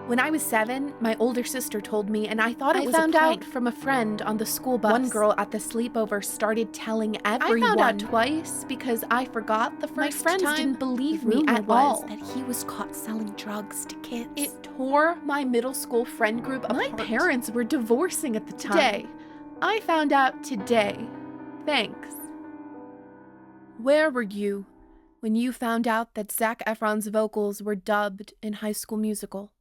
When I was 7, my older sister told me, and I thought it was a prank. I found out from a friend on the school bus. One girl at the sleepover started telling everyone. I found out twice because I forgot the first time. My friends didn't believe me at all. That he was caught selling drugs to kids. It tore my middle school friend group apart. My parents were divorcing at the time. Today. I found out today. Thanks. Where were you when you found out that Zac Efron's vocals were dubbed in High School Musical?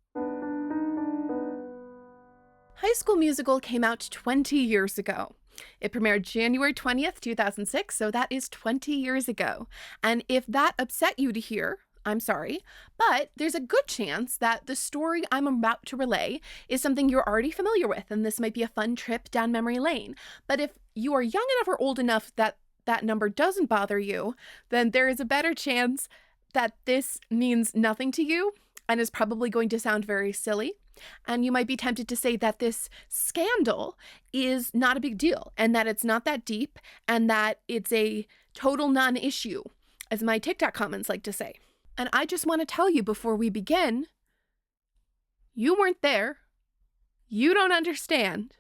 High School Musical came out 20 years ago. It premiered January 20th, 2006, so that is 20 years ago. And if that upset you to hear, I'm sorry, but there's a good chance that the story I'm about to relay is something you're already familiar with, and this might be a fun trip down memory lane. But if you are young enough or old enough that that number doesn't bother you, then there is a better chance that this means nothing to you and is probably going to sound very silly. And you might be tempted to say that this scandal is not a big deal and that it's not that deep and that it's a total non-issue, as my TikTok comments like to say. And I just want to tell you before we begin, you weren't there. You don't understand.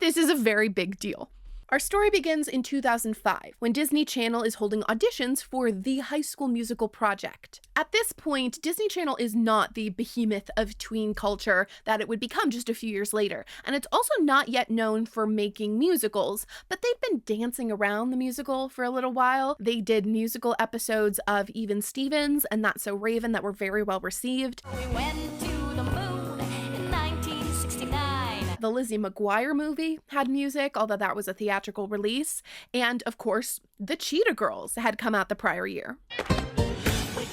This is a very big deal. Our story begins in 2005, when Disney Channel is holding auditions for the High School Musical project. At this point, Disney Channel is not the behemoth of tween culture that it would become just a few years later, and it's also not yet known for making musicals, but they've been dancing around the musical for a little while. They did musical episodes of Even Stevens and That's So Raven that were very well received. We went to the moon in 1969. The Lizzie McGuire movie had music, although that was a theatrical release. And of course, the Cheetah Girls had come out the prior year.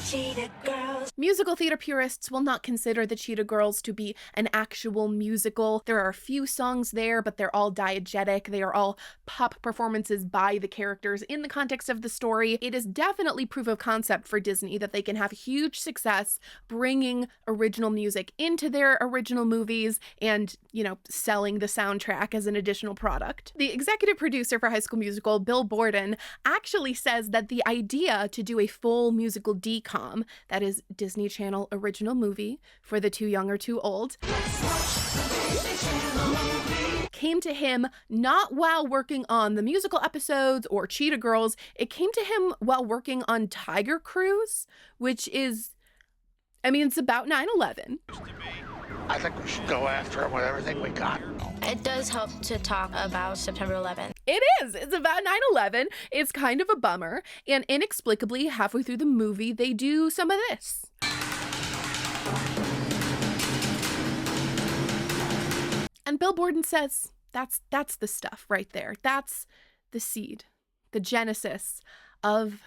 Cheetah Girls. Musical theater purists will not consider the Cheetah Girls to be an actual musical. There are a few songs there, but they're all diegetic. They are all pop performances by the characters in the context of the story. It is definitely proof of concept for Disney that they can have huge success bringing original music into their original movies and, selling the soundtrack as an additional product. The executive producer for High School Musical, Bill Borden, actually says that the idea to do a full musical DCOM, that is Disney Channel original movie for the too young or too old, came to him not while working on the musical episodes or Cheetah Girls. It came to him while working on Tiger Cruise, which is, it's about 9/11. I think we should go after it with everything we got. It does help to talk about September 11th. It is. It's about 9/11. It's kind of a bummer. And inexplicably, halfway through the movie, they do some of this. And Bill Borden says, that's the stuff right there. That's the seed, the genesis of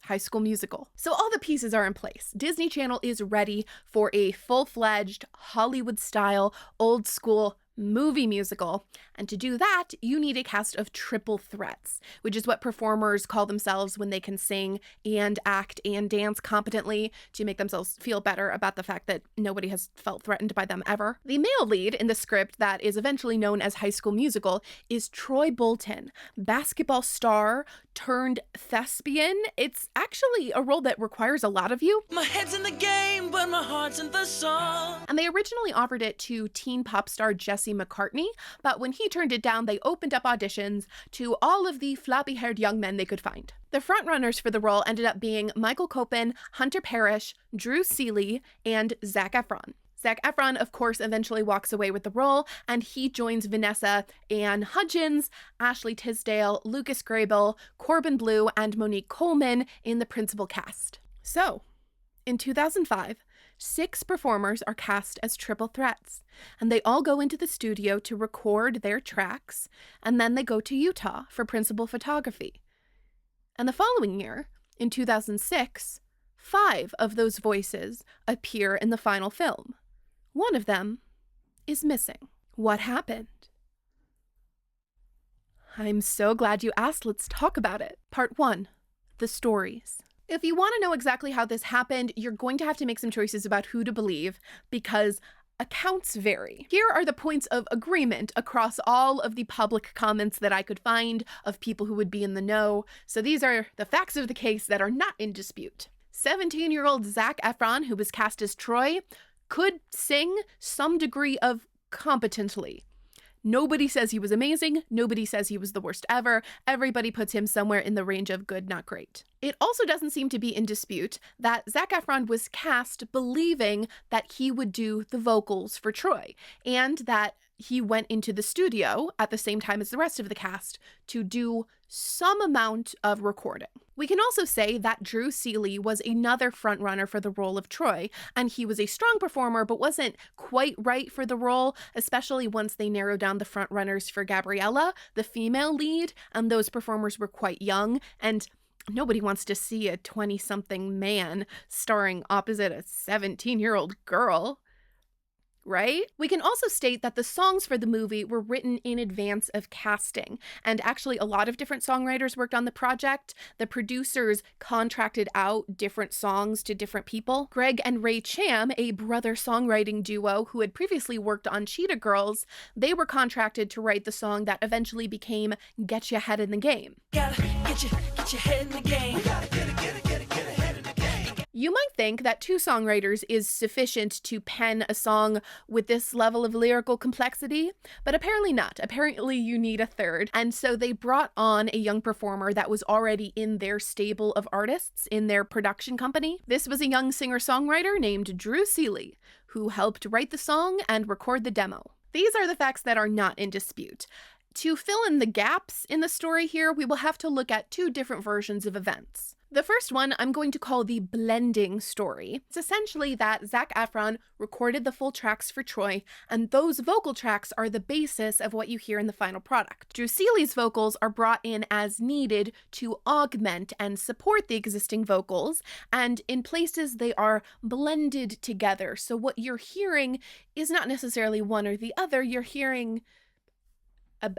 High School Musical. So all the pieces are in place. Disney Channel is ready for a full-fledged Hollywood-style, old-school movie musical. And to do that, you need a cast of triple threats, which is what performers call themselves when they can sing and act and dance competently to make themselves feel better about the fact that nobody has felt threatened by them ever. The male lead in the script that is eventually known as High School Musical is Troy Bolton, basketball star turned thespian. It's actually a role that requires a lot of you. My head's in the game, but my heart's in the song. And they originally offered it to teen pop star Jesse McCartney, but when he turned it down, they opened up auditions to all of the floppy-haired young men they could find. The frontrunners for the role ended up being Michael Copen, Hunter Parrish, Drew Seeley, and Zac Efron. Zac Efron, of course, eventually walks away with the role, and he joins Vanessa Ann Hudgens, Ashley Tisdale, Lucas Grable, Corbin Bleu, and Monique Coleman in the principal cast. So, in 2005, 6 performers are cast as triple threats, and they all go into the studio to record their tracks, and then they go to Utah for principal photography. And the following year, in 2006, 5 of those voices appear in the final film. One of them is missing. What happened? I'm so glad you asked. Let's talk about it. Part 1, the stories. If you want to know exactly how this happened, you're going to have to make some choices about who to believe because accounts vary. Here are the points of agreement across all of the public comments that I could find of people who would be in the know. So these are the facts of the case that are not in dispute. 17-year-old Zac Efron, who was cast as Troy, could sing some degree of competently. Nobody says he was amazing. Nobody says he was the worst ever. Everybody puts him somewhere in the range of good, not great. It also doesn't seem to be in dispute that Zac Efron was cast believing that he would do the vocals for Troy, and that he went into the studio at the same time as the rest of the cast to do some amount of recording. We can also say that Drew Seeley was another frontrunner for the role of Troy, and he was a strong performer but wasn't quite right for the role, especially once they narrowed down the frontrunners for Gabriella, the female lead, and those performers were quite young, and nobody wants to see a 20-something man starring opposite a 17-year-old girl. Right? We can also state that the songs for the movie were written in advance of casting, and actually a lot of different songwriters worked on the project. The producers contracted out different songs to different people. Greg and Ray Cham, a brother songwriting duo who had previously worked on Cheetah Girls, they were contracted to write the song that eventually became Get Ya Head in the Game. Gotta get your head in the game. You might think that 2 songwriters is sufficient to pen a song with this level of lyrical complexity, but apparently not. Apparently you need a third. And so they brought on a young performer that was already in their stable of artists in their production company. This was a young singer-songwriter named Drew Seeley, who helped write the song and record the demo. These are the facts that are not in dispute. To fill in the gaps in the story here, we will have to look at 2 different versions of events. The first one I'm going to call the blending story. It's essentially that Zac Efron recorded the full tracks for Troy, and those vocal tracks are the basis of what you hear in the final product. Drew Seeley's vocals are brought in as needed to augment and support the existing vocals, and in places they are blended together. So what you're hearing is not necessarily one or the other, you're hearing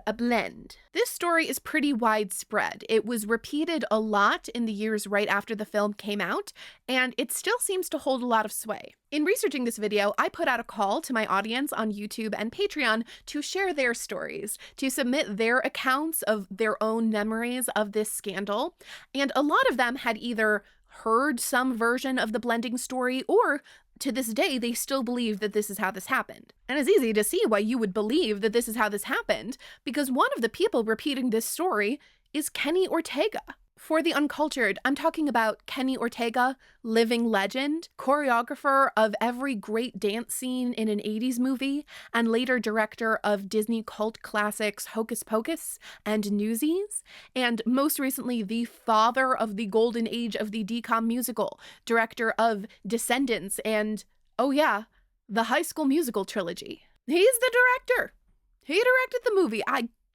a blend. This story is pretty widespread. It was repeated a lot in the years right after the film came out, and it still seems to hold a lot of sway. In researching this video, I put out a call to my audience on YouTube and Patreon to share their stories, to submit their accounts of their own memories of this scandal, and a lot of them had either heard some version of the blending story, or to this day, they still believe that this is how this happened. And it's easy to see why you would believe that this is how this happened, because one of the people repeating this story is Kenny Ortega. For the uncultured, I'm talking about Kenny Ortega, living legend, choreographer of every great dance scene in an 80s movie, and later director of Disney cult classics Hocus Pocus and Newsies, and most recently the father of the golden age of the DCOM musical, director of Descendants and, oh yeah, the High School Musical trilogy. He's the director. He directed the movie.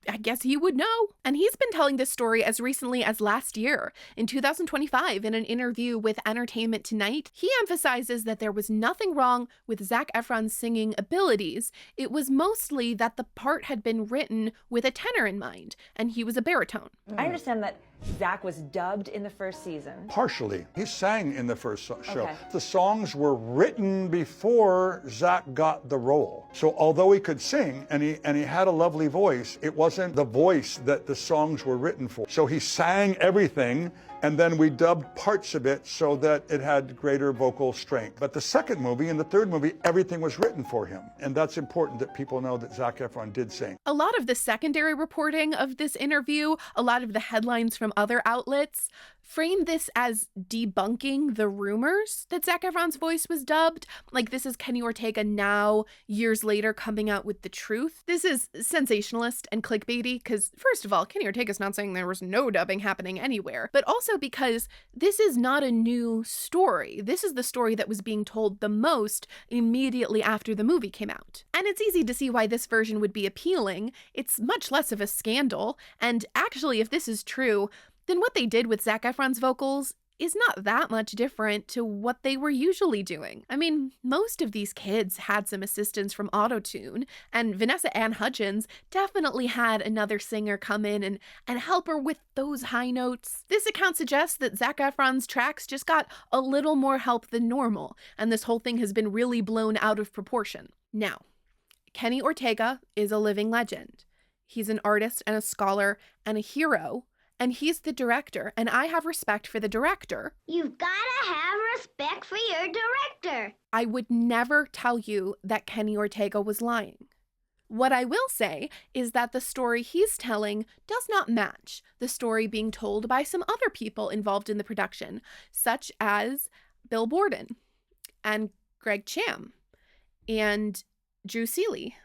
I guess he would know. And he's been telling this story as recently as last year. In 2025, in an interview with Entertainment Tonight, he emphasizes that there was nothing wrong with Zac Efron's singing abilities. It was mostly that the part had been written with a tenor in mind, and he was a baritone. I understand that Zac was dubbed in the first season. Partially. He sang in the first show. Okay. The songs were written before Zac got the role. So although he could sing and he had a lovely voice, it wasn't the voice that the songs were written for. So he sang everything, and then we dubbed parts of it so that it had greater vocal strength. But the second movie and the third movie, everything was written for him. And that's important that people know that Zac Efron did sing. A lot of the secondary reporting of this interview, a lot of the headlines from other outlets, frame this as debunking the rumors that Zac Efron's voice was dubbed. Like, this is Kenny Ortega now, years later, coming out with the truth. This is sensationalist and clickbaity because, first of all, Kenny Ortega's not saying there was no dubbing happening anywhere, but also because this is not a new story. This is the story that was being told the most immediately after the movie came out. And it's easy to see why this version would be appealing. It's much less of a scandal, and actually, if this is true, then what they did with Zac Efron's vocals is not that much different to what they were usually doing. I mean, most of these kids had some assistance from autotune, and Vanessa Ann Hudgens definitely had another singer come in and help her with those high notes. This account suggests that Zac Efron's tracks just got a little more help than normal, and this whole thing has been really blown out of proportion. Now, Kenny Ortega is a living legend. He's an artist and a scholar and a hero, And he's the director, and I have respect for the director. You've gotta have respect for your director. I would never tell you that Kenny Ortega was lying. What I will say is that the story he's telling does not match the story being told by some other people involved in the production, such as Bill Borden and Greg Cham and Drew Seeley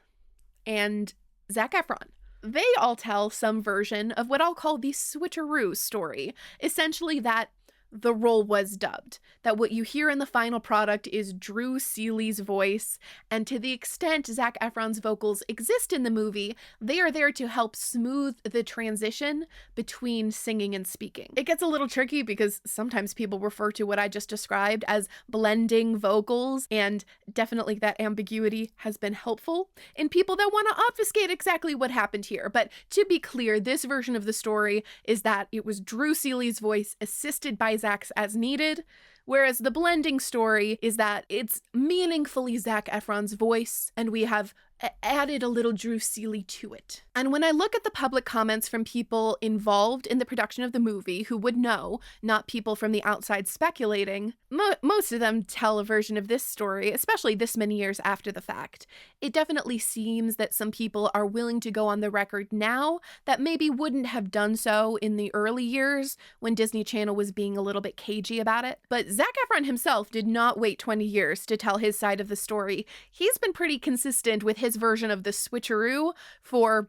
and Zac Efron. They all tell some version of what I'll call the switcheroo story, essentially that the role was dubbed, that what you hear in the final product is Drew Seeley's voice, and to the extent Zac Efron's vocals exist in the movie, they are there to help smooth the transition between singing and speaking. It gets a little tricky because sometimes people refer to what I just described as blending vocals, and definitely that ambiguity has been helpful in people that want to obfuscate exactly what happened here. But to be clear, this version of the story is that it was Drew Seeley's voice assisted by Zac's as needed, whereas the blending story is that it's meaningfully Zac Efron's voice, and we have added a little Drew Seeley to it. And when I look at the public comments from people involved in the production of the movie who would know, not people from the outside speculating, most of them tell a version of this story, especially this many years after the fact. It definitely seems that some people are willing to go on the record now that maybe wouldn't have done so in the early years when Disney Channel was being a little bit cagey about it. But Zac Efron himself did not wait 20 years to tell his side of the story. He's been pretty consistent with his version of the switcheroo for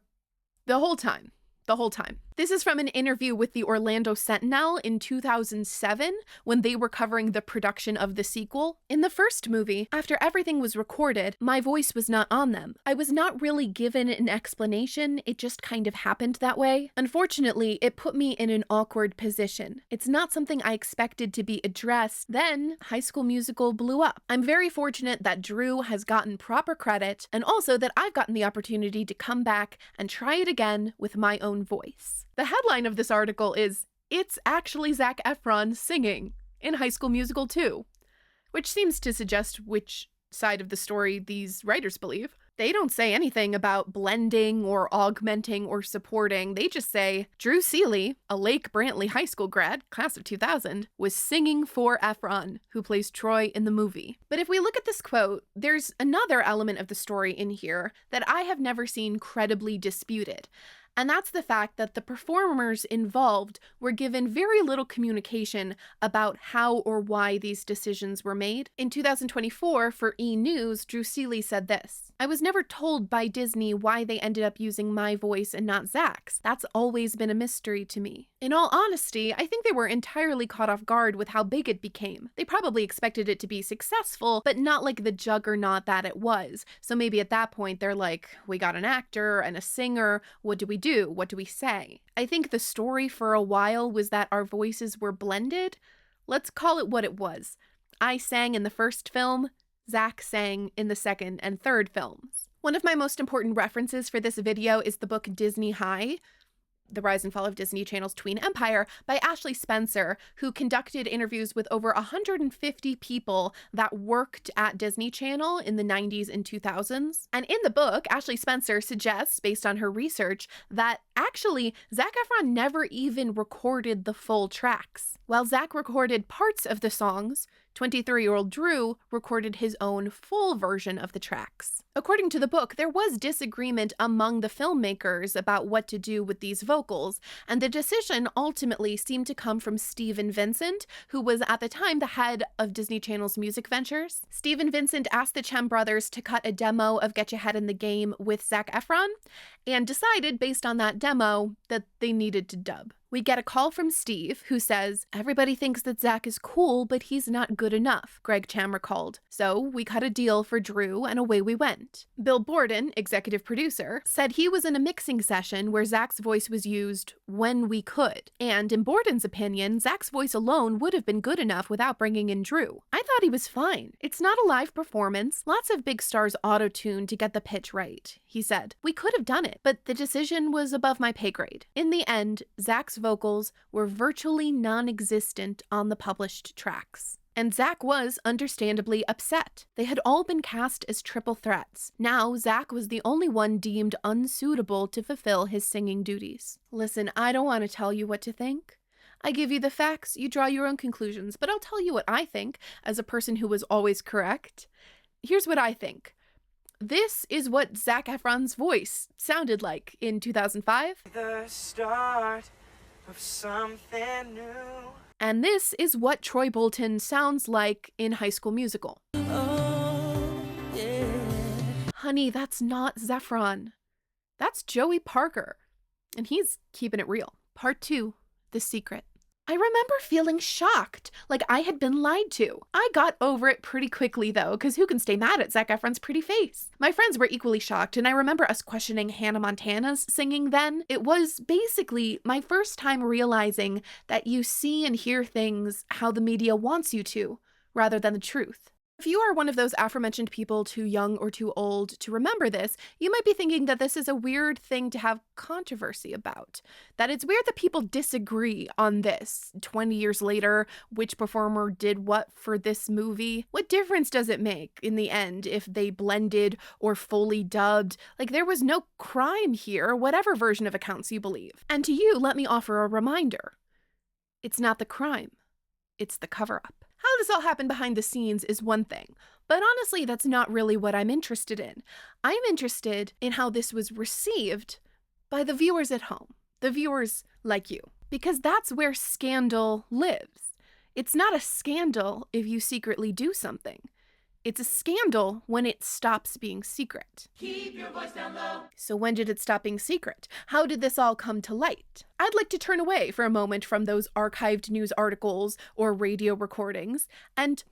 the whole time. This is from an interview with the Orlando Sentinel in 2007 when they were covering the production of the sequel. In the first movie, after everything was recorded, my voice was not on them. I was not really given an explanation, it just kind of happened that way. Unfortunately, it put me in an awkward position. It's not something I expected to be addressed. Then, High School Musical blew up. I'm very fortunate that Drew has gotten proper credit, and also that I've gotten the opportunity to come back and try it again with my own voice. The headline of this article is, "It's actually Zac Efron singing in High School Musical 2," which seems to suggest which side of the story these writers believe. They don't say anything about blending or augmenting or supporting. They just say, Drew Seeley, a Lake Brantley High School grad, class of 2000, was singing for Efron, who plays Troy in the movie. But if we look at this quote, there's another element of the story in here that I have never seen credibly disputed. And that's the fact that the performers involved were given very little communication about how or why these decisions were made. In 2024, for E! News, Drew Seeley said this: "I was never told by Disney why they ended up using my voice and not Zac's. That's always been a mystery to me." In all honesty, I think they were entirely caught off guard with how big it became. They probably expected it to be successful, but not like the juggernaut that it was. So maybe at that point they're like, we got an actor and a singer, what do we do? What do we say? I think the story for a while was that our voices were blended. Let's call it what it was. I sang in the first film, Zac sang in the second and third films. One of my most important references for this video is the book Disney High, The Rise and Fall of Disney Channel's Tween Empire by Ashley Spencer, who conducted interviews with over 150 people that worked at Disney Channel in the 90s and 2000s. And in the book, Ashley Spencer suggests, based on her research, that actually Zac Efron never even recorded the full tracks. While Zac recorded parts of the songs, 23-year-old Drew recorded his own full version of the tracks. According to the book, there was disagreement among the filmmakers about what to do with these vocals, and the decision ultimately seemed to come from Steven Vincent, who was at the time the head of Disney Channel's music ventures. Steven Vincent asked the Chem brothers to cut a demo of Get Your Head in the Game with Zac Efron, and decided based on that demo that they needed to dub. We get a call from Steve, who says, "Everybody thinks that Zac is cool, but he's not good enough," Greg Cham recalled. So we cut a deal for Drew, and away we went. Bill Borden, executive producer, said he was in a mixing session where Zac's voice was used when we could. And in Borden's opinion, Zac's voice alone would have been good enough without bringing in Drew. "I thought he was fine. It's not a live performance. Lots of big stars auto-tune to get the pitch right," he said. "We could have done it, but the decision was above my pay grade." In the end, Zac's vocals were virtually non-existent on the published tracks. And Zach was understandably upset. They had all been cast as triple threats. Now, Zach was the only one deemed unsuitable to fulfill his singing duties. Listen, I don't want to tell you what to think. I give you the facts, you draw your own conclusions, but I'll tell you what I think as a person who was always correct. Here's what I think. This is what Zac Efron's voice sounded like in 2005. The start of something new. And this is what Troy Bolton sounds like in High School Musical. Oh, yeah. Honey, that's not Zephron. That's Joey Parker. And he's keeping it real. Part 2, The Secret. I remember feeling shocked, like I had been lied to. I got over it pretty quickly though, because who can stay mad at Zac Efron's pretty face? My friends were equally shocked, and I remember us questioning Hannah Montana's singing then. It was basically my first time realizing that you see and hear things how the media wants you to, rather than the truth. If you are one of those aforementioned people too young or too old to remember this, you might be thinking that this is a weird thing to have controversy about. That it's weird that people disagree on this. 20 years later, which performer did what for this movie? What difference does it make in the end if they blended or fully dubbed? Like, there was no crime here, whatever version of accounts you believe. And to you, let me offer a reminder. It's not the crime. It's the cover-up. How this all happened behind the scenes is one thing, but honestly, that's not really what I'm interested in. I'm interested in how this was received by the viewers at home, the viewers like you, because that's where scandal lives. It's not a scandal if you secretly do something. It's a scandal when it stops being secret. Keep your voice down low. So when did it stop being secret? How did this all come to light? I'd like to turn away for a moment from those archived news articles or radio recordings and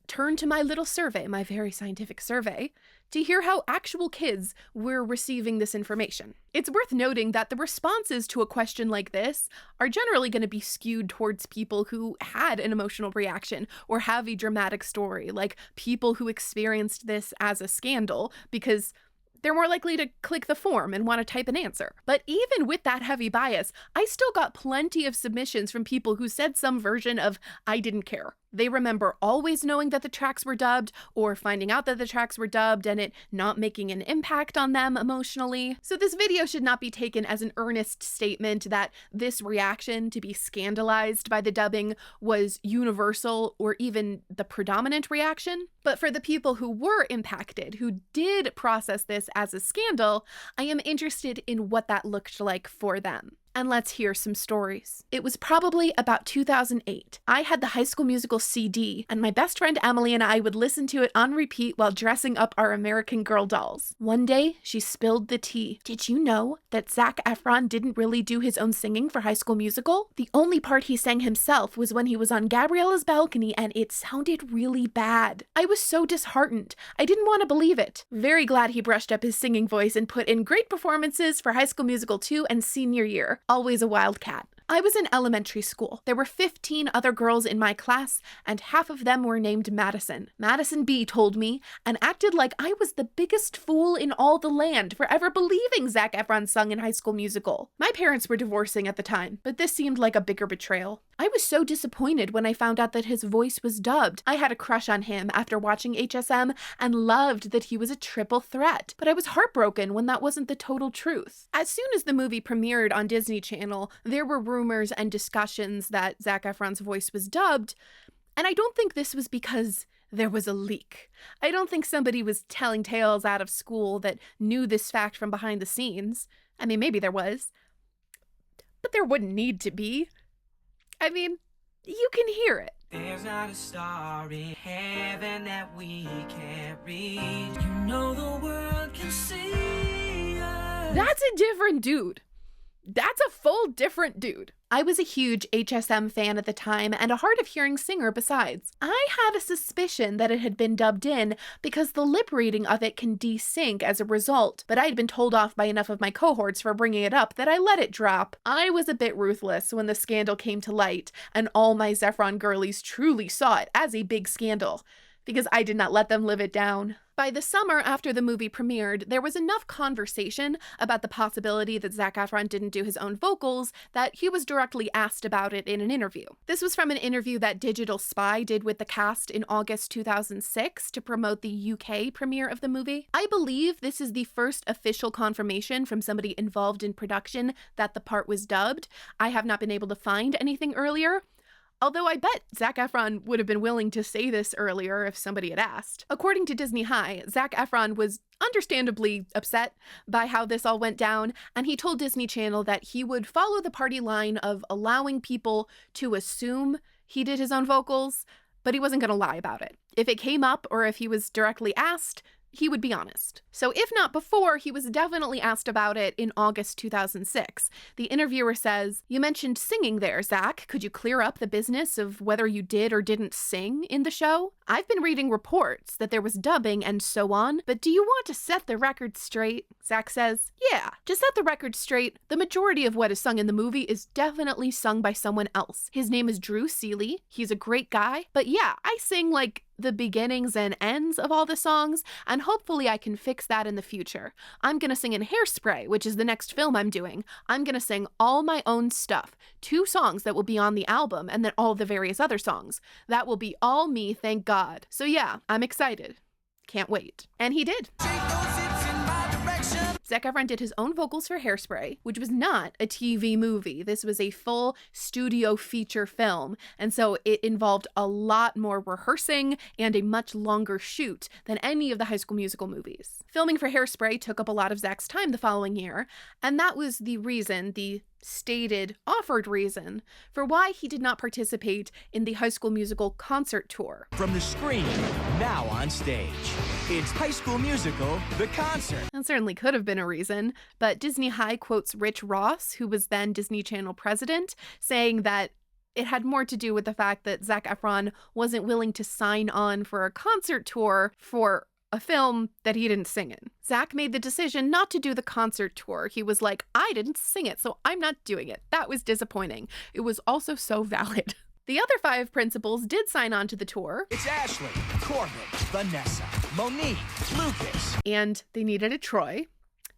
turn to my little survey, my very scientific survey, to hear how actual kids were receiving this information. It's worth noting that the responses to a question like this are generally going to be skewed towards people who had an emotional reaction or have a dramatic story, like people who experienced this as a scandal, because they're more likely to click the form and want to type an answer. But even with that heavy bias, I still got plenty of submissions from people who said some version of I didn't care. They remember always knowing that the tracks were dubbed or finding out that the tracks were dubbed and it not making an impact on them emotionally. So this video should not be taken as an earnest statement that this reaction to be scandalized by the dubbing was universal or even the predominant reaction. But for the people who were impacted, who did process this as a scandal, I am interested in what that looked like for them. And let's hear some stories. It was probably about 2008. I had the High School Musical CD, and my best friend Emily and I would listen to it on repeat while dressing up our American Girl dolls. One day, she spilled the tea. Did you know that Zac Efron didn't really do his own singing for High School Musical? The only part he sang himself was when he was on Gabriella's balcony, and it sounded really bad. I was so disheartened. I didn't want to believe it. Very glad he brushed up his singing voice and put in great performances for High School Musical 2 and senior year. Always a wildcat. I was in elementary school. There were 15 other girls in my class, and half of them were named Madison. Madison B told me and acted like I was the biggest fool in all the land for ever believing Zac Efron sung in High School Musical. My parents were divorcing at the time, but this seemed like a bigger betrayal. I was so disappointed when I found out that his voice was dubbed. I had a crush on him after watching HSM and loved that he was a triple threat, but I was heartbroken when that wasn't the total truth. As soon as the movie premiered on Disney Channel, there were rumors and discussions that Zac Efron's voice was dubbed, and I don't think this was because there was a leak. I don't think somebody was telling tales out of school that knew this fact from behind the scenes. I mean, maybe there was, but there wouldn't need to be. I mean, you can hear it. There's not a star in heaven that we can't reach. You know the world can see us. That's a different dude. That's a full different dude. I was a huge HSM fan at the time and a hard-of-hearing singer besides. I had a suspicion that it had been dubbed in because the lip reading of it can desync as a result, but I'd been told off by enough of my cohorts for bringing it up that I let it drop. I was a bit ruthless when the scandal came to light, and all my Zephron girlies truly saw it as a big scandal, because I did not let them live it down. By the summer after the movie premiered, there was enough conversation about the possibility that Zac Efron didn't do his own vocals that he was directly asked about it in an interview. This was from an interview that Digital Spy did with the cast in August 2006 to promote the UK premiere of the movie. I believe this is the first official confirmation from somebody involved in production that the part was dubbed. I have not been able to find anything earlier. Although I bet Zac Efron would have been willing to say this earlier if somebody had asked. According to Disney High, Zac Efron was understandably upset by how this all went down, and he told Disney Channel that he would follow the party line of allowing people to assume he did his own vocals, but he wasn't going to lie about it. If it came up or if he was directly asked, he would be honest. So if not before, he was definitely asked about it in August 2006. The interviewer says, "You mentioned singing there, Zac. Could you clear up the business of whether you did or didn't sing in the show? I've been reading reports that there was dubbing and so on, but do you want to set the record straight?" Zac says, "Yeah, to set the record straight, the majority of what is sung in the movie is definitely sung by someone else. His name is Drew Seeley. He's a great guy, but yeah, I sing like the beginnings and ends of all the songs, and hopefully I can fix that in the future. I'm gonna sing in Hairspray, which is the next film I'm doing. I'm gonna sing all my own stuff. 2 songs that will be on the album, and then all the various other songs. That will be all me, thank God. So yeah, I'm excited. Can't wait." And he did. Zac Efron did his own vocals for Hairspray, which was not a TV movie. This was a full studio feature film, and so it involved a lot more rehearsing and a much longer shoot than any of the High School Musical movies. Filming for Hairspray took up a lot of Zac's time the following year, and that was the reason, the stated, offered reason, for why he did not participate in the High School Musical concert tour. From the screen, now on stage, it's High School Musical, the concert. That certainly could have been a reason, but Disney High quotes Rich Ross, who was then Disney Channel president, saying that it had more to do with the fact that Zac Efron wasn't willing to sign on for a concert tour for a film that he didn't sing in. Zac made the decision not to do the concert tour. He was like, I didn't sing it, so I'm not doing it. That was disappointing. It was also so valid. The other 5 principals did sign on to the tour. It's Ashley, Corbin, Vanessa, Monique, Lucas. And they needed a Troy.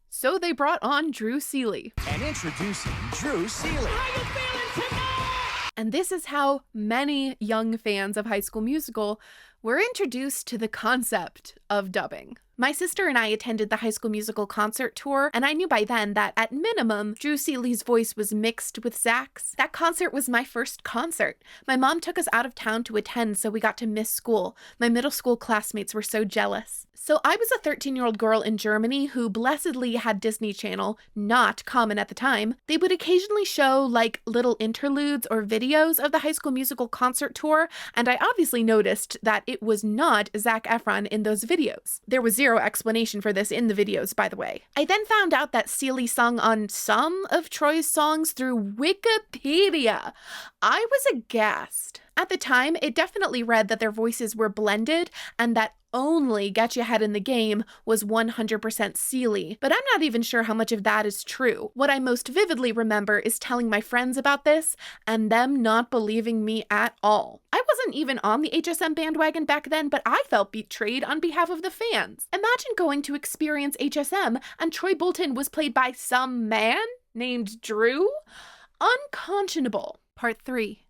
So they brought on Drew Seeley. And introducing Drew Seeley. How you feeling tonight? And this is how many young fans of High School Musical were introduced to the concept of dubbing. My sister and I attended the High School Musical concert tour, and I knew by then that, at minimum, Drew Seeley's voice was mixed with Zac's. That concert was my first concert. My mom took us out of town to attend, so we got to miss school. My middle school classmates were so jealous. So I was a 13-year-old girl in Germany who blessedly had Disney Channel, not common at the time. They would occasionally show, like, little interludes or videos of the High School Musical concert tour, and I obviously noticed that it was not Zac Efron in those videos. There was zero explanation for this in the videos, by the way. I then found out that Seeley sung on some of Troy's songs through Wikipedia. I was aghast. At the time, it definitely read that their voices were blended and that only Get You Ahead in the Game was 100% Seeley, but I'm not even sure how much of that is true. What I most vividly remember is telling my friends about this and them not believing me at all. I wasn't even on the HSM bandwagon back then, but I felt betrayed on behalf of the fans. Imagine going to experience HSM and Troy Bolton was played by some man named Drew? Unconscionable. Part 3.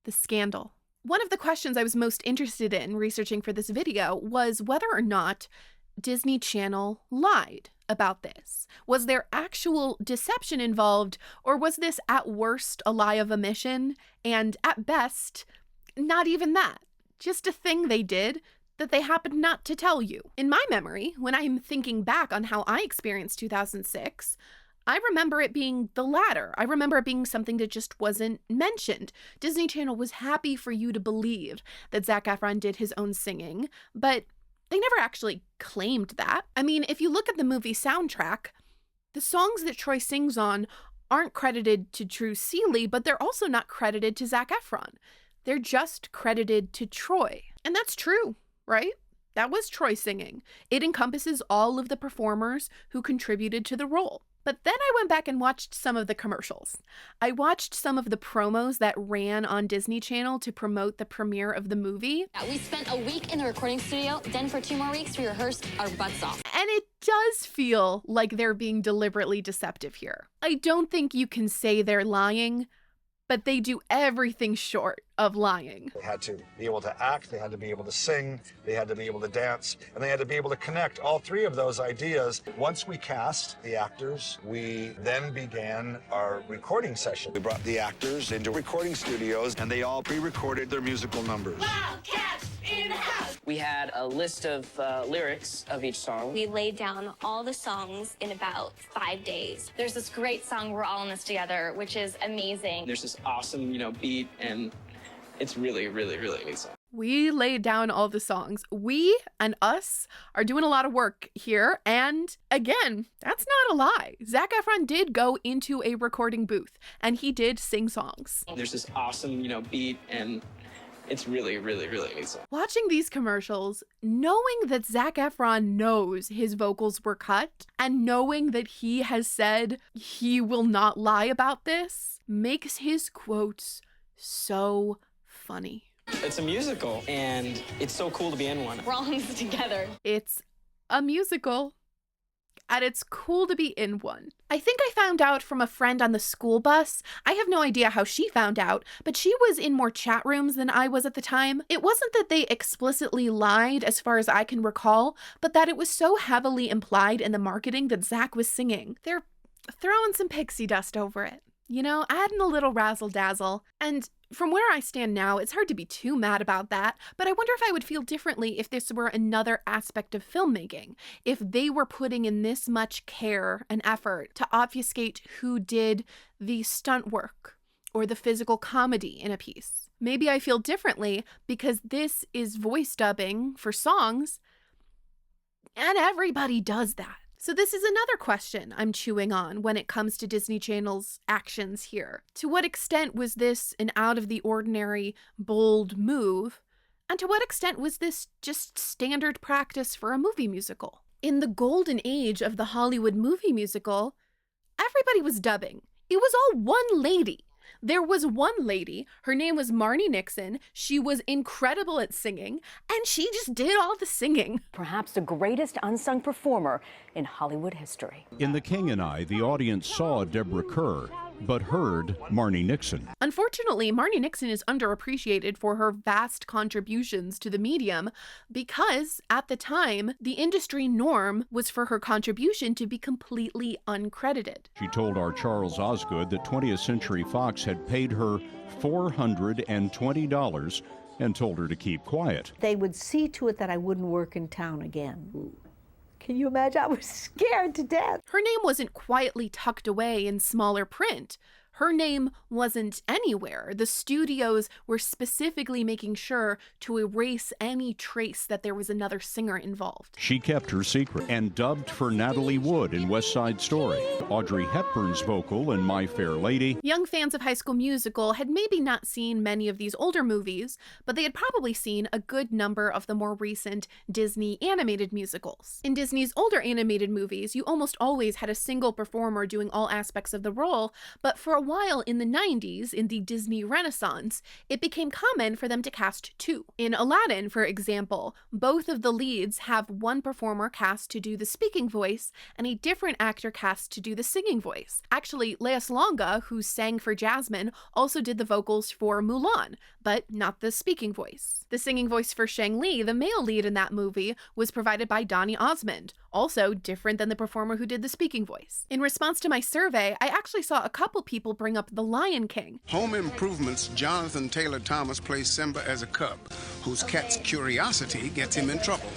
The scandal. One of the questions I was most interested in researching for this video was whether or not Disney Channel lied about this. Was there actual deception involved, or was this at worst a lie of omission, and at best, not even that? Just a thing they did that they happened not to tell you. In my memory, when I'm thinking back on how I experienced 2006, I remember it being the latter. I remember it being something that just wasn't mentioned. Disney Channel was happy for you to believe that Zac Efron did his own singing, but they never actually claimed that. I mean, if you look at the movie soundtrack, the songs that Troy sings on aren't credited to Drew Seeley, but they're also not credited to Zac Efron. They're just credited to Troy. And that's true, right? That was Troy singing. It encompasses all of the performers who contributed to the role. But then I went back and watched some of the commercials. I watched some of the promos that ran on Disney Channel to promote the premiere of the movie. We spent a week in the recording studio, then for 2 more weeks we rehearsed our butts off. And it does feel like they're being deliberately deceptive here. I don't think you can say they're lying, but they do everything short of lying. They had to be able to act, they had to be able to sing, they had to be able to dance, and they had to be able to connect all three of those ideas. Once we cast the actors, we then began our recording session. We brought the actors into recording studios, and they all pre-recorded their musical numbers. Wildcats in the house! We had a list of lyrics of each song. We laid down all the songs in about 5 days. There's this great song, We're All in This Together, which is amazing. There's this awesome, beat, and it's really, really, really neat song. We laid down all the songs. We and us are doing a lot of work here. And again, that's not a lie. Zac Efron did go into a recording booth and he did sing songs. There's this awesome, beat, and it's really, really, really neat song. Watching these commercials, knowing that Zac Efron knows his vocals were cut and knowing that he has said he will not lie about this makes his quotes so funny. It's a musical, and it's so cool to be in one. We're all in this together. It's a musical, and it's cool to be in one. I think I found out from a friend on the school bus. I have no idea how she found out, but she was in more chat rooms than I was at the time. It wasn't that they explicitly lied, as far as I can recall, but that it was so heavily implied in the marketing that Zac was singing. They're throwing some pixie dust over it. Adding a little razzle-dazzle. And from where I stand now, it's hard to be too mad about that, but I wonder if I would feel differently if this were another aspect of filmmaking, if they were putting in this much care and effort to obfuscate who did the stunt work or the physical comedy in a piece. Maybe I feel differently because this is voice dubbing for songs, and everybody does that. So this is another question I'm chewing on when it comes to Disney Channel's actions here. To what extent was this an out-of-the-ordinary, bold move? And to what extent was this just standard practice for a movie musical? In the golden age of the Hollywood movie musical, everybody was dubbing. It was all one lady. There was one lady, her name was Marni Nixon. She was incredible at singing, and she just did all the singing. Perhaps the greatest unsung performer in Hollywood history. In The King and I, the audience saw Deborah Kerr, but heard Marni Nixon. Unfortunately, Marni Nixon is underappreciated for her vast contributions to the medium because, at the time, the industry norm was for her contribution to be completely uncredited. She told our Charles Osgood that 20th Century Fox had paid her $420 and told her to keep quiet. They would see to it that I wouldn't work in town again. Can you imagine? I was scared to death. Her name wasn't quietly tucked away in smaller print. Her name wasn't anywhere. The studios were specifically making sure to erase any trace that there was another singer involved. She kept her secret and dubbed for Natalie Wood in West Side Story, Audrey Hepburn's vocal in My Fair Lady. Young fans of High School Musical had maybe not seen many of these older movies, but they had probably seen a good number of the more recent Disney animated musicals. In Disney's older animated movies, you almost always had a single performer doing all aspects of the role, but for a while in the 90s, in the Disney Renaissance, it became common for them to cast two. In Aladdin, for example, both of the leads have one performer cast to do the speaking voice and a different actor cast to do the singing voice. Actually, Lea Salonga, who sang for Jasmine, also did the vocals for Mulan, but not the speaking voice. The singing voice for Shang Li, the male lead in that movie, was provided by Donny Osmond, also different than the performer who did the speaking voice. In response to my survey, I actually saw a couple people bring up The Lion King. Home Improvement's Jonathan Taylor Thomas plays Simba as a cub, whose cat's curiosity gets him in trouble.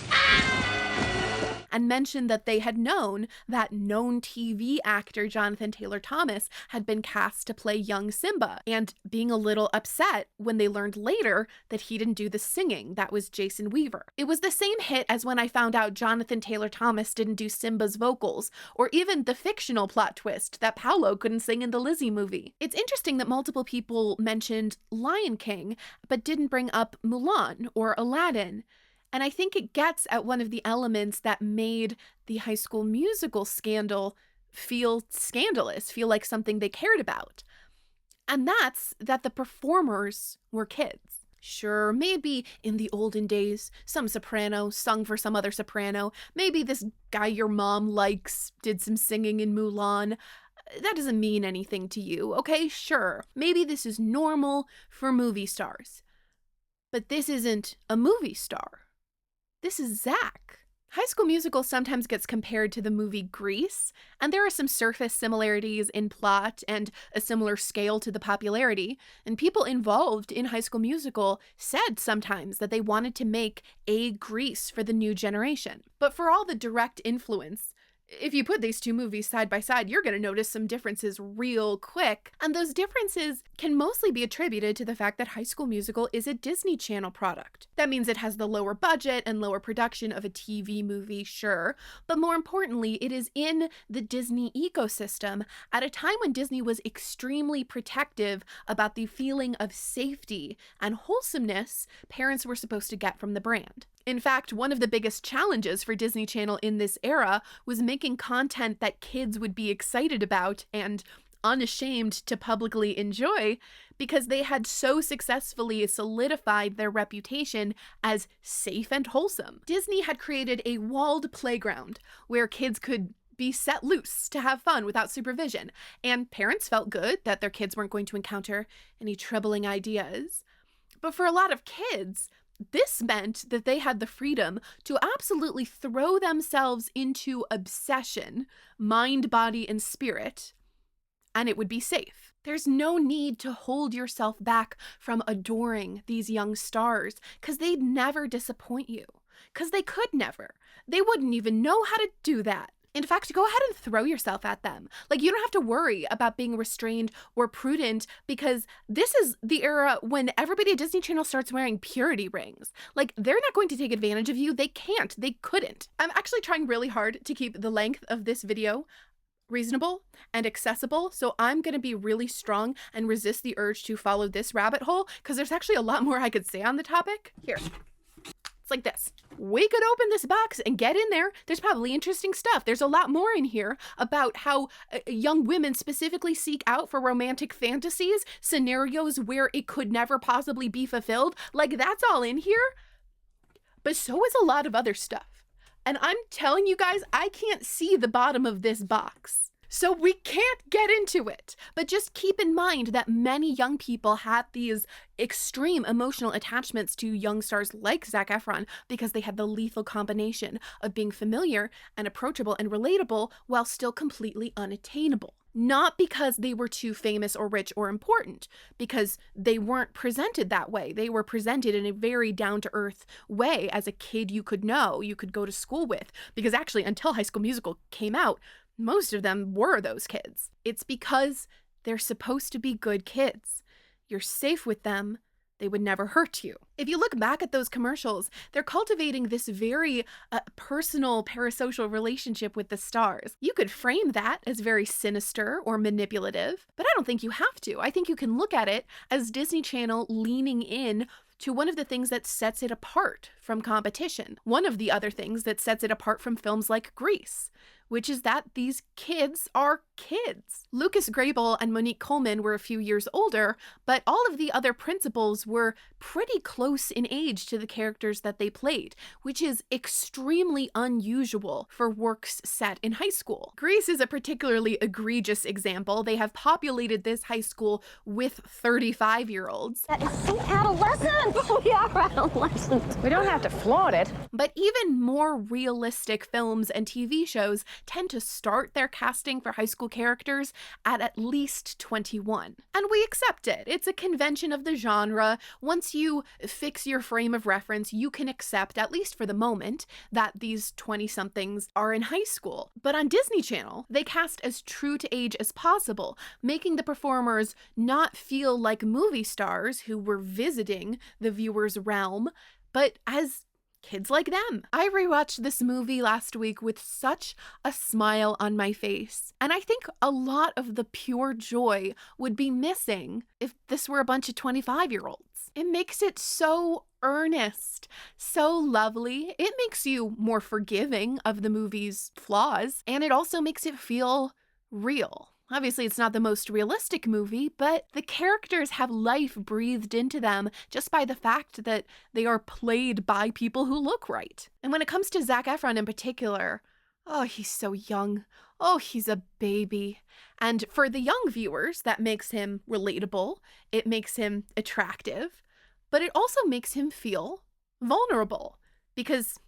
And mentioned that they had known that known TV actor Jonathan Taylor Thomas had been cast to play young Simba, and being a little upset when they learned later that he didn't do the singing. That was Jason Weaver. It was the same hit as when I found out Jonathan Taylor Thomas didn't do Simba's vocals, or even the fictional plot twist that Paolo couldn't sing in the Lizzie movie. It's interesting that multiple people mentioned Lion King, but didn't bring up Mulan or Aladdin. And I think it gets at one of the elements that made the High School Musical scandal feel scandalous, feel like something they cared about. And that's that the performers were kids. Sure, maybe in the olden days, some soprano sung for some other soprano. Maybe this guy your mom likes did some singing in Mulan. That doesn't mean anything to you, okay? Sure, maybe this is normal for movie stars. But this isn't a movie star. This is Zach. High School Musical sometimes gets compared to the movie Grease, and there are some surface similarities in plot and a similar scale to the popularity, and people involved in High School Musical said sometimes that they wanted to make a Grease for the new generation. But for all the direct influence, if you put these two movies side by side, you're going to notice some differences real quick. And those differences can mostly be attributed to the fact that High School Musical is a Disney Channel product. That means it has the lower budget and lower production of a TV movie, sure. But more importantly, it is in the Disney ecosystem at a time when Disney was extremely protective about the feeling of safety and wholesomeness parents were supposed to get from the brand. In fact, one of the biggest challenges for Disney Channel in this era was making content that kids would be excited about and unashamed to publicly enjoy, because they had so successfully solidified their reputation as safe and wholesome. Disney had created a walled playground where kids could be set loose to have fun without supervision, and parents felt good that their kids weren't going to encounter any troubling ideas. But for a lot of kids, this meant that they had the freedom to absolutely throw themselves into obsession, mind, body, and spirit, and it would be safe. There's no need to hold yourself back from adoring these young stars, because they'd never disappoint you, because they could never. They wouldn't even know how to do that. In fact, go ahead and throw yourself at them. Like, you don't have to worry about being restrained or prudent, because this is the era when everybody at Disney Channel starts wearing purity rings. Like, they're not going to take advantage of you. They can't. They couldn't. I'm actually trying really hard to keep the length of this video reasonable and accessible, so I'm going to be really strong and resist the urge to follow this rabbit hole, because there's actually a lot more I could say on the topic. Here. It's like this. We could open this box and get in there. There's probably interesting stuff. There's a lot more in here about how young women specifically seek out for romantic fantasies, scenarios where it could never possibly be fulfilled. Like, that's all in here. But so is a lot of other stuff. And I'm telling you guys, I can't see the bottom of this box. So we can't get into it. But just keep in mind that many young people had these extreme emotional attachments to young stars like Zac Efron because they had the lethal combination of being familiar and approachable and relatable while still completely unattainable. Not because they were too famous or rich or important, because they weren't presented that way. They were presented in a very down-to-earth way as a kid you could know, you could go to school with. Because actually, until High School Musical came out, most of them were those kids. It's because they're supposed to be good kids. You're safe with them. They would never hurt you. If you look back at those commercials, they're cultivating this very personal parasocial relationship with the stars. You could frame that as very sinister or manipulative, but I don't think you have to. I think you can look at it as Disney Channel leaning in to one of the things that sets it apart from competition. One of the other things that sets it apart from films like Grease, which is that these kids are kids. Lucas Grable and Monique Coleman were a few years older, but all of the other principals were pretty close in age to the characters that they played, which is extremely unusual for works set in high school. Grease is a particularly egregious example. They have populated this high school with 35-year-olds. That is so adolescent. We are adolescents. We don't have to flaunt it. But even more realistic films and TV shows tend to start their casting for high school characters at least 21. And we accept it. It's a convention of the genre. Once you fix your frame of reference, you can accept, at least for the moment, that these 20-somethings are in high school. But on Disney Channel, they cast as true to age as possible, making the performers not feel like movie stars who were visiting the viewer's realm, but as kids like them. I rewatched this movie last week with such a smile on my face, and I think a lot of the pure joy would be missing if this were a bunch of 25-year-olds. It makes it so earnest, so lovely. It makes you more forgiving of the movie's flaws, and it also makes it feel real. Obviously, it's not the most realistic movie, but the characters have life breathed into them just by the fact that they are played by people who look right. And when it comes to Zac Efron in particular, oh, he's so young. Oh, he's a baby. And for the young viewers, that makes him relatable. It makes him attractive. But it also makes him feel vulnerable because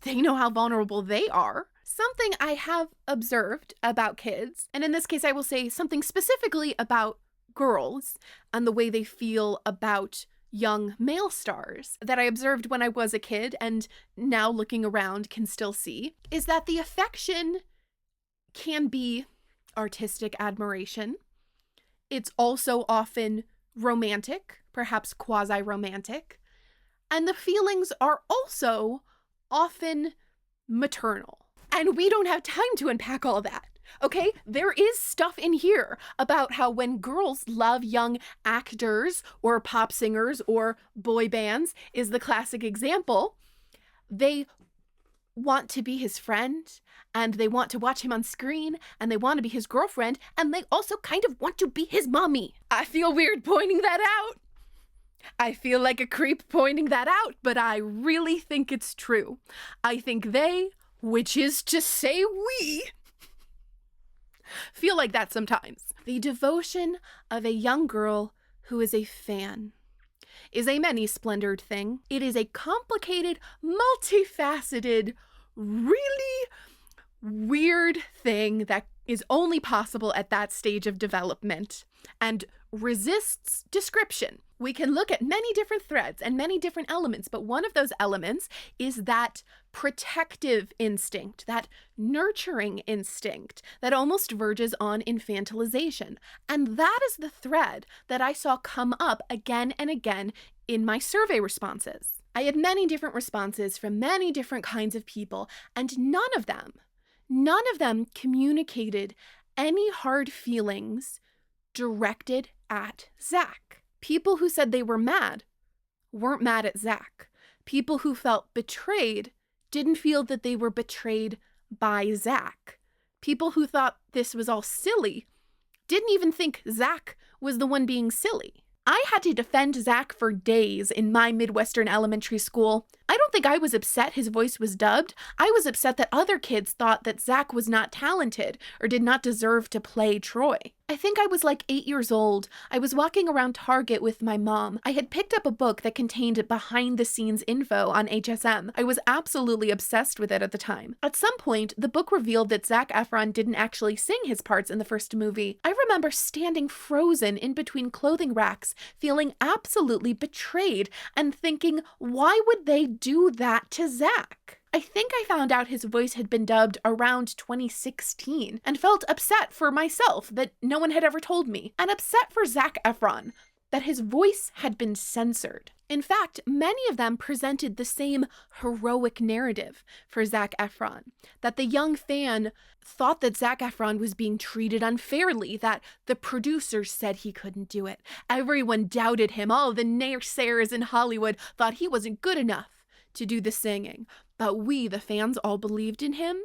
they know how vulnerable they are. Something I have observed about kids, and in this case I will say something specifically about girls and the way they feel about young male stars that I observed when I was a kid and now looking around can still see, is that the affection can be artistic admiration. It's also often romantic, perhaps quasi-romantic, and the feelings are also often maternal. And we don't have time to unpack all that, okay? There is stuff in here about how when girls love young actors or pop singers or boy bands is the classic example, they want to be his friend and they want to watch him on screen and they want to be his girlfriend and they also kind of want to be his mommy. I feel weird pointing that out. I feel like a creep pointing that out, but I really think it's true. I think they, which is to say we, feel like that sometimes. The devotion of a young girl who is a fan is a many-splendored thing. It is a complicated, multifaceted, really weird thing that is only possible at that stage of development and resists description. We can look at many different threads and many different elements, but one of those elements is that protective instinct, that nurturing instinct that almost verges on infantilization. And that is the thread that I saw come up again and again in my survey responses. I had many different responses from many different kinds of people, and none of them communicated any hard feelings directed at Zac. People who said they were mad weren't mad at Zac. People who felt betrayed didn't feel that they were betrayed by Zac. People who thought this was all silly didn't even think Zac was the one being silly. I had to defend Zac for days in my Midwestern elementary school. I don't think I was upset his voice was dubbed. I was upset that other kids thought that Zac was not talented or did not deserve to play Troy. I think I was like 8 years old. I was walking around Target with my mom. I had picked up a book that contained behind-the-scenes info on HSM. I was absolutely obsessed with it at the time. At some point, the book revealed that Zac Efron didn't actually sing his parts in the first movie. I remember standing frozen in between clothing racks, feeling absolutely betrayed and thinking, why would they do that to Zac? I think I found out his voice had been dubbed around 2016 and felt upset for myself that no one had ever told me, and upset for Zac Efron that his voice had been censored. In fact, many of them presented the same heroic narrative for Zac Efron, that the young fan thought that Zac Efron was being treated unfairly, that the producers said he couldn't do it. Everyone doubted him. All the naysayers in Hollywood thought he wasn't good enough to do the singing. But we, the fans, all believed in him.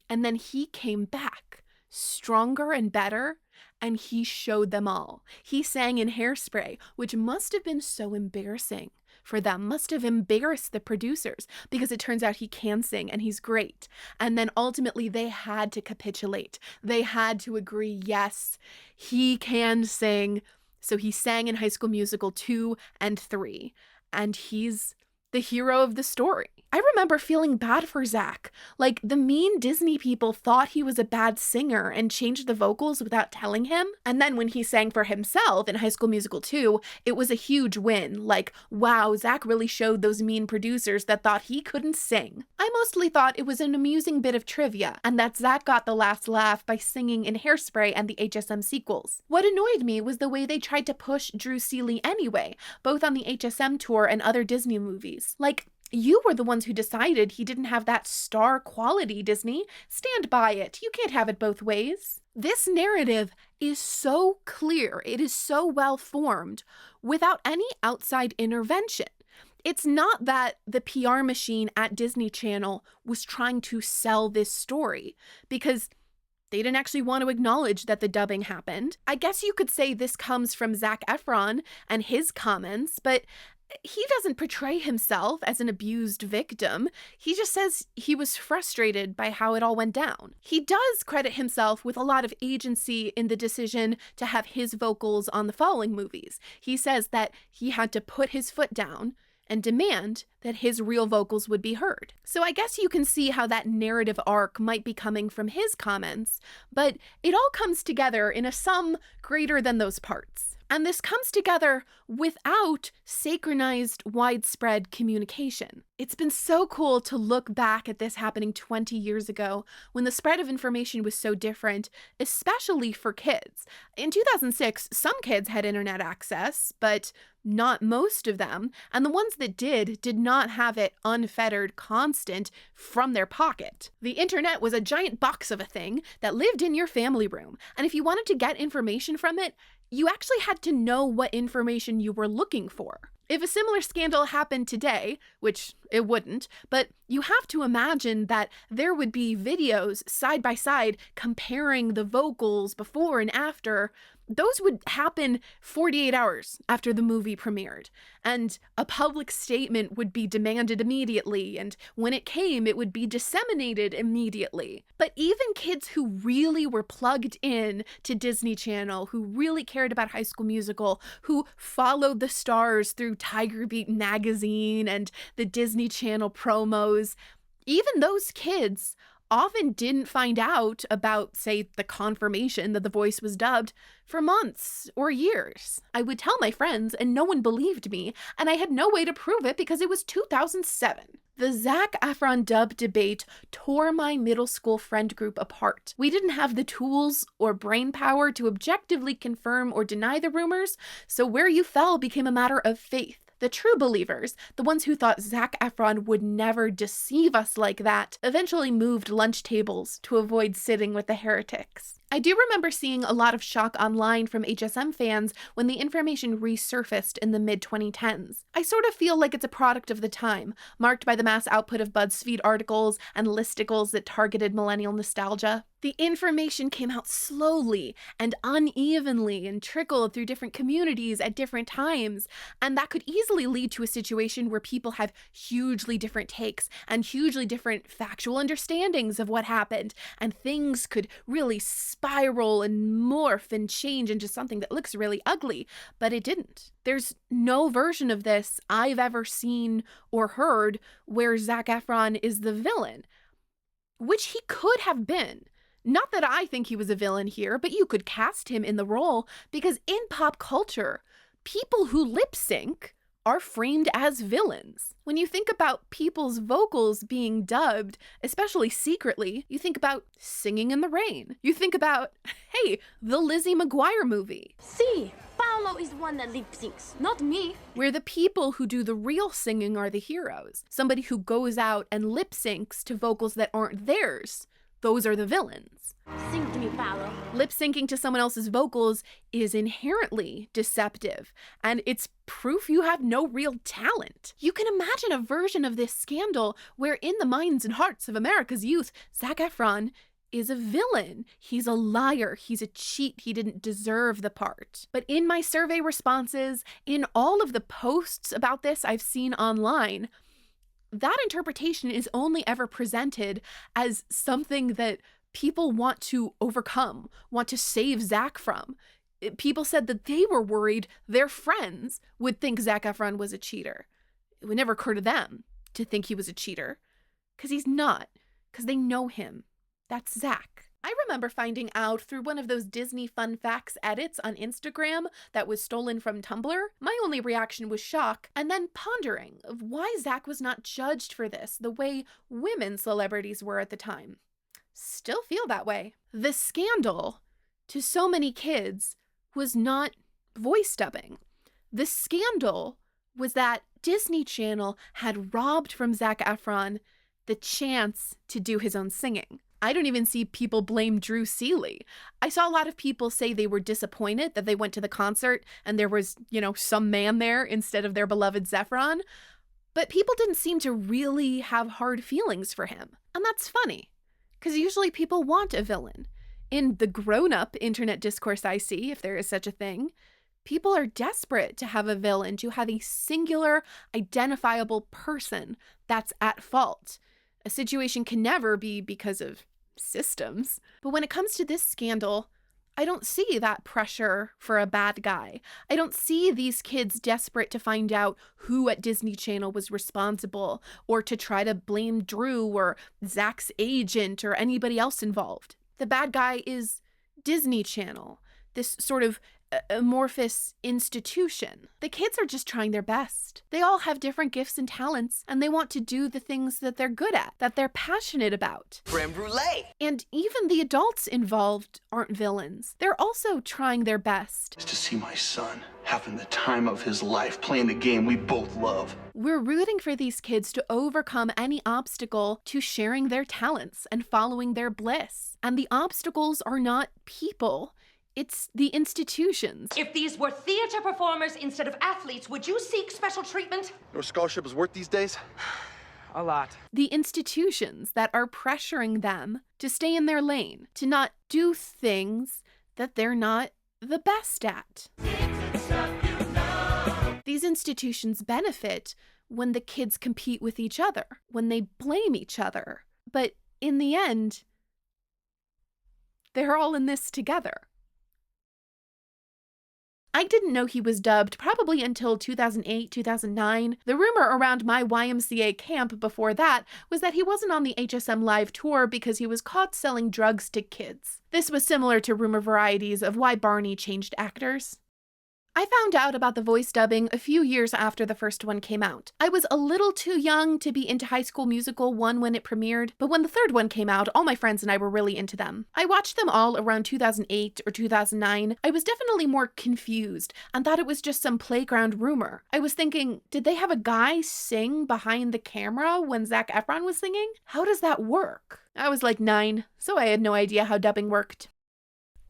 And then he came back stronger and better, and he showed them all. He sang in Hairspray, which must have been so embarrassing for them, must have embarrassed the producers, because it turns out he can sing and he's great. And then ultimately they had to capitulate. They had to agree, yes, he can sing. So he sang in High School Musical 2 and 3, and he's the hero of the story. I remember feeling bad for Zac. Like, the mean Disney people thought he was a bad singer and changed the vocals without telling him. And then when he sang for himself in High School Musical 2, it was a huge win. Like, wow, Zac really showed those mean producers that thought he couldn't sing. I mostly thought it was an amusing bit of trivia, and that Zac got the last laugh by singing in Hairspray and the HSM sequels. What annoyed me was the way they tried to push Drew Seeley anyway, both on the HSM tour and other Disney movies. Like, you were the ones who decided he didn't have that star quality, Disney. Stand by it. You can't have it both ways. This narrative is so clear. It is so well formed without any outside intervention. It's not that the PR machine at Disney Channel was trying to sell this story, because They didn't actually want to acknowledge that the dubbing happened. I guess you could say this comes from Zac Efron and his comments, but he doesn't portray himself as an abused victim. He just says he was frustrated by how it all went down. He does credit himself with a lot of agency in the decision to have his vocals on the following movies. He says that he had to put his foot down and demand that his real vocals would be heard. So I guess you can see how that narrative arc might be coming from his comments, but it all comes together in a sum greater than those parts. And this comes together without synchronized widespread communication. It's been so cool to look back at this happening 20 years ago when the spread of information was so different, especially for kids. In 2006, some kids had internet access, but not most of them, and the ones that did not have it unfettered, constant from their pocket. The internet was a giant box of a thing that lived in your family room, and if you wanted to get information from it, you actually had to know what information you were looking for. If a similar scandal happened today, which it wouldn't, but you have to imagine that there would be videos side by side comparing the vocals before and after. Those would happen 48 hours after the movie premiered, and a public statement would be demanded immediately, and when it came, it would be disseminated immediately. But even kids who really were plugged in to Disney Channel, who really cared about High School Musical, who followed the stars through Tiger Beat magazine and the Disney Channel promos, even those kids often didn't find out about, say, the confirmation that the voice was dubbed for months or years. I would tell my friends and no one believed me, and I had no way to prove it because it was 2007. The Zac Efron dub debate tore my middle school friend group apart. We didn't have the tools or brain power to objectively confirm or deny the rumors, so where you fell became a matter of faith. The true believers, the ones who thought Zac Efron would never deceive us like that, eventually moved lunch tables to avoid sitting with the heretics. I do remember seeing a lot of shock online from HSM fans when the information resurfaced in the mid-2010s. I sort of feel like it's a product of the time, marked by the mass output of BuzzFeed articles and listicles that targeted millennial nostalgia. The information came out slowly and unevenly and trickled through different communities at different times, and that could easily lead to a situation where people have hugely different takes and hugely different factual understandings of what happened, and things could really spiral and morph and change into something that looks really ugly, but it didn't. There's no version of this I've ever seen or heard where Zac Efron is the villain, which he could have been. Not that I think he was a villain here, but you could cast him in the role because in pop culture, people who lip sync are framed as villains. When you think about people's vocals being dubbed, especially secretly, you think about Singing in the Rain. You think about, hey, the Lizzie McGuire movie. See, Paolo is the one that lip syncs, not me. Where the people who do the real singing are the heroes. Somebody who goes out and lip syncs to vocals that aren't theirs. Those are the villains. Sing to me, Paolo. Lip syncing to someone else's vocals is inherently deceptive, and it's proof you have no real talent. You can imagine a version of this scandal where in the minds and hearts of America's youth, Zac Efron is a villain. He's a liar. He's a cheat. He didn't deserve the part. But in my survey responses, in all of the posts about this I've seen online, that interpretation is only ever presented as something that people want to overcome, want to save Zac from. People said that they were worried their friends would think Zac Efron was a cheater. It would never occur to them to think he was a cheater, because he's not, because they know him. That's Zac. I remember finding out through one of those Disney Fun Facts edits on Instagram that was stolen from Tumblr. My only reaction was shock, and then pondering of why Zac was not judged for this the way women celebrities were at the time. Still feel that way. The scandal, to so many kids, was not voice dubbing. The scandal was that Disney Channel had robbed from Zac Efron the chance to do his own singing. I don't even see people blame Drew Seeley. I saw a lot of people say they were disappointed that they went to the concert and there was, some man there instead of their beloved Zephron. But people didn't seem to really have hard feelings for him. And that's funny, because usually people want a villain. In the grown-up internet discourse I see, if there is such a thing, people are desperate to have a villain, to have a singular, identifiable person that's at fault. A situation can never be because of systems. But when it comes to this scandal, I don't see that pressure for a bad guy. I don't see these kids desperate to find out who at Disney Channel was responsible, or to try to blame Drew or Zach's agent or anybody else involved. The bad guy is Disney Channel, this sort of amorphous institution. The kids are just trying their best. They all have different gifts and talents, and they want to do the things that they're good at, that they're passionate about. Creme brulee. And even the adults involved aren't villains. They're also trying their best. Just to see my son having the time of his life playing the game we both love. We're rooting for these kids to overcome any obstacle to sharing their talents and following their bliss. And the obstacles are not people. It's the institutions. If these were theater performers instead of athletes, would you seek special treatment? Your scholarship is worth these days? A lot. The institutions that are pressuring them to stay in their lane, to not do things that they're not the best at. These institutions benefit when the kids compete with each other, when they blame each other. But in the end, they're all in this together. I didn't know he was dubbed probably until 2008, 2009. The rumor around my YMCA camp before that was that he wasn't on the HSM Live tour because he was caught selling drugs to kids. This was similar to rumor varieties of why Barney changed actors. I found out about the voice dubbing a few years after the first one came out. I was a little too young to be into High School Musical 1 when it premiered, but when the third one came out, all my friends and I were really into them. I watched them all around 2008 or 2009. I was definitely more confused and thought it was just some playground rumor. I was thinking, did they have a guy sing behind the camera when Zac Efron was singing? How does that work? I was like 9, so I had no idea how dubbing worked.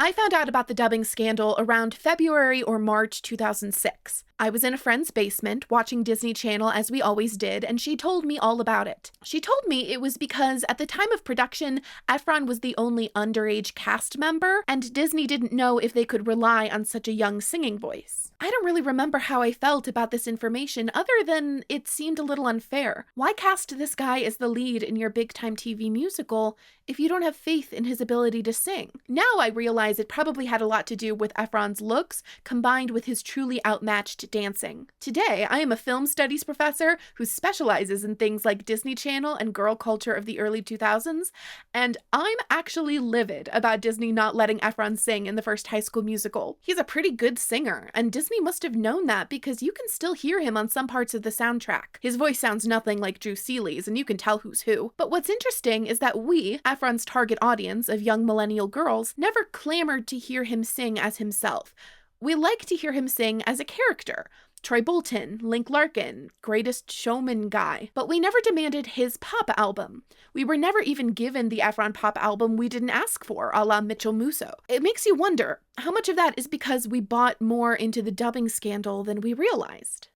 I found out about the dubbing scandal around February or March 2006. I was in a friend's basement watching Disney Channel as we always did, and she told me all about it. She told me it was because at the time of production, Efron was the only underage cast member, and Disney didn't know if they could rely on such a young singing voice. I don't really remember how I felt about this information other than it seemed a little unfair. Why cast this guy as the lead in your big-time TV musical if you don't have faith in his ability to sing? Now I realize it probably had a lot to do with Efron's looks combined with his truly outmatched dancing. Today, I am a film studies professor who specializes in things like Disney Channel and girl culture of the early 2000s, and I'm actually livid about Disney not letting Efron sing in the first High School Musical. He's a pretty good singer, and Disney must have known that because you can still hear him on some parts of the soundtrack. His voice sounds nothing like Drew Seeley's, and you can tell who's who. But what's interesting is that we, Efron's target audience of young millennial girls, never clamored to hear him sing as himself. We like to hear him sing as a character. Troy Bolton, Link Larkin, Greatest Showman guy. But we never demanded his pop album. We were never even given the Efron pop album we didn't ask for, a la Mitchell Musso. It makes you wonder, how much of that is because we bought more into the dubbing scandal than we realized?